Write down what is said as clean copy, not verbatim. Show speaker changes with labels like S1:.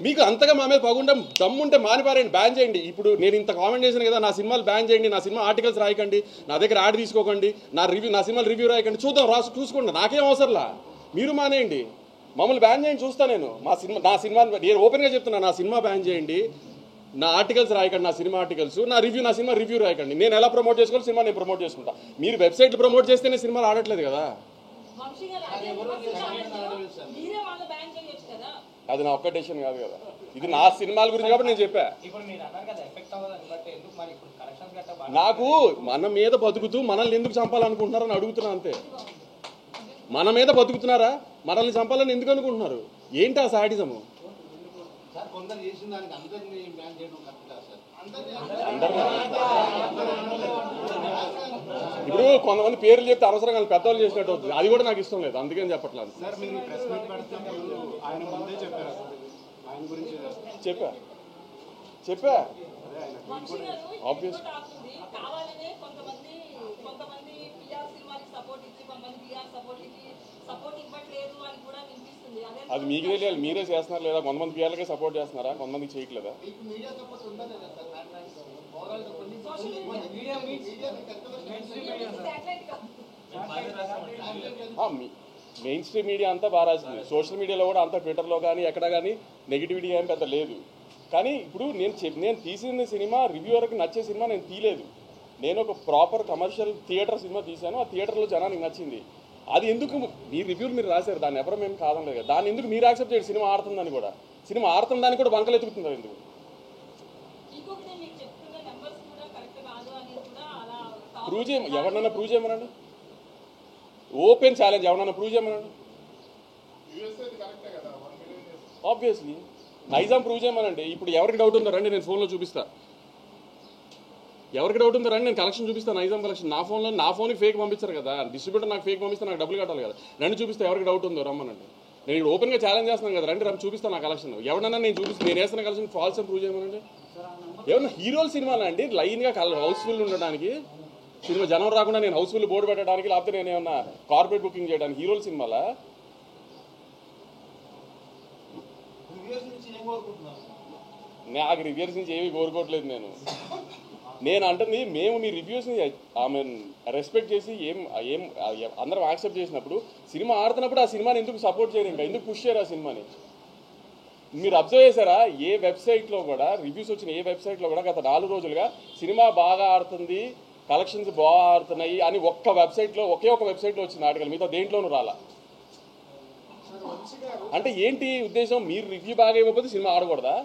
S1: మీకు అంతగా మా మీద పగుండం దమ్ముంటే మానిపారండి, బ్యాన్ చేయండి. ఇప్పుడు నేను ఇంత కామెంట్ చేశాను కదా, నా సినిమాలు బ్యాన్ చేయండి, నా సినిమా ఆర్టికల్స్ రాయకండి, నా దగ్గర యాడ్ తీసుకోకండి, నా సినిమాలు రివ్యూ రాయకండి, చూద్దాం చూసుకోండి, నాకేం అవసరంలా. మీరు మానేయండి, మమ్మల్ని బ్యాన్ చేయండి, చూస్తా నేను. నా సినిమా నేను ఓపెన్గా చెప్తున్నా, నా సినిమా బ్యాన్ చేయండి, నా ఆర్టికల్స్ రాయకండి, నా సినిమా ఆర్టికల్స్, నా సినిమా రివ్యూ రాయకండి. నేను ఎలా ప్రమోట్ చేసుకోవాలి, సినిమా నేను ప్రమోట్ చేసుకుంటా. మీరు వెబ్సైట్లు ప్రమోట్ చేస్తేనే సినిమాలు ఆడట్లేదు కదా. అది నా ఒక్క డెసిషన్ కాదు కదా, ఇది నా సినిమాల గురించి కాబట్టి నేను చెప్పా. నాకు మన మీద బతుకుతూ మనల్ని ఎందుకు చంపాలనుకుంటున్నారని అడుగుతున్నా అంతే. మన మీద బతుకుతున్నారా, మనల్ని చంపాలని ఎందుకు అనుకుంటున్నారు? ఏంటి ఆ సాడిజము? ఇప్పుడు కొంతమంది పేర్లు చెప్తే అనవసరంగా పెద్దవాళ్ళు చేసినట్టు అవుతుంది, అది కూడా నాకు ఇష్టం లేదు, అందుకని చెప్పట్లేదు. చెప్పా ఆబ్వియస్. అది మీకు తెలియాలి, మీరే చేస్తున్నారు లేదా? కొంతమంది పిల్లలకే సపోర్ట్ చేస్తున్నారా, కొంతమందికి చేయట్లేదా? మెయిన్ స్ట్రీమ్ మీడియా అంతా బాగా రాసింది, సోషల్ మీడియాలో కూడా అంతా, ట్విట్టర్లో కానీ ఎక్కడ కానీ నెగిటివిటీ ఏం పెద్ద లేదు. కానీ ఇప్పుడు నేను తీసిన సినిమా రివ్యూవర్కి నచ్చే సినిమా నేను తీయలేదు. నేను ఒక ప్రాపర్ కమర్షియల్ థియేటర్ సినిమా తీశాను, ఆ థియేటర్లో జనానికి నచ్చింది. అది ఎందుకు మీ రివ్యూలు మీరు రాశారు, దాన్ని ఎవరు మేము కాదనలేదు కదా, దాన్ని ఎందుకు మీరు యాక్సెప్ట్ చేయండి? సినిమా ఆడుతుందని కూడా, సినిమా ఆడుతుందని కూడా బంకలు ఎత్తుకుతున్నారు ఎందుకు? ప్రూవ్ చేయమని ఎవరినైనా ప్రూవ్ చేయమనండి, ఓపెన్ ఛాలెంజ్ ఎవరన్నా ప్రూవ్ చేయమనండి. ఆబ్వియస్లీ నైజాం ప్రూవ్ చేయమనండి. ఇప్పుడు ఎవరికి డౌట్ ఉందో రండి, నేను ఫోన్లో చూపిస్తా. ఎవరికి డౌట్ ఉందో రండి, నేను కలెక్షన్ చూపిస్తాను, నైజాం కలెక్షన్. నా ఫోన్కి ఫేక్ పంపించారు కదా, డిస్ట్రిబ్యూటర్ నాకు ఫేక్ పంపిస్తే నాకు డబ్బులు కట్టాలి కదా. రండి చూపిస్తా, ఎవరికి డౌట్ ఉందో రమ్మనండి. నేను ఇక్కడ ఓపెన్గా ఛాలెంజ్ చేస్తున్నాను కదా, రండి చూపిస్తాను నా కలెక్షన్. ఎవరన్నా నేను చూపిస్తాను, నేను వేస్తున్న కలెక్షన్ ఫాల్స్ అని ప్రూవ్ చేయమనండి. ఏమన్నా హీరోల సినిమాలు అండి లైన్గా హౌస్ఫుల్ ఉండడానికి, సినిమా జనం రాకుండా నేను హౌస్ఫుల్ బోర్డు పెట్టడానికి, లేకపోతే నేను ఏమన్నా కార్పొరేట్ బుకింగ్ చేయడానికి హీరోల సినిమాలా? నాకు రివ్యూస్ నుంచి ఏమీ కోరుకోవట్లేదు. నేను అంటుంది, మేము మీ రివ్యూస్ని రెస్పెక్ట్ చేసి అందరం యాక్సెప్ట్ చేసినప్పుడు, సినిమా ఆడుతున్నప్పుడు ఆ సినిమాని ఎందుకు సపోర్ట్ చేయరు, ఇంకా ఎందుకు పుష్ చేయరు ఆ సినిమాని? మీరు అబ్జర్వ్ చేశారా, ఏ వెబ్సైట్లో కూడా రివ్యూస్ వచ్చిన ఏ వెబ్సైట్లో కూడా గత 4 రోజులుగా సినిమా బాగా ఆడుతుంది, కలెక్షన్స్ బాగా ఆడుతున్నాయి అని ఒకే ఒక వెబ్సైట్లో వచ్చింది ఆర్టికల్, మిగతా దేంట్లోనూ రాలా. అంటే ఏంటి ఉద్దేశం? మీరు రివ్యూ బాగా ఇవ్వకపోతే సినిమా ఆడకూడదా?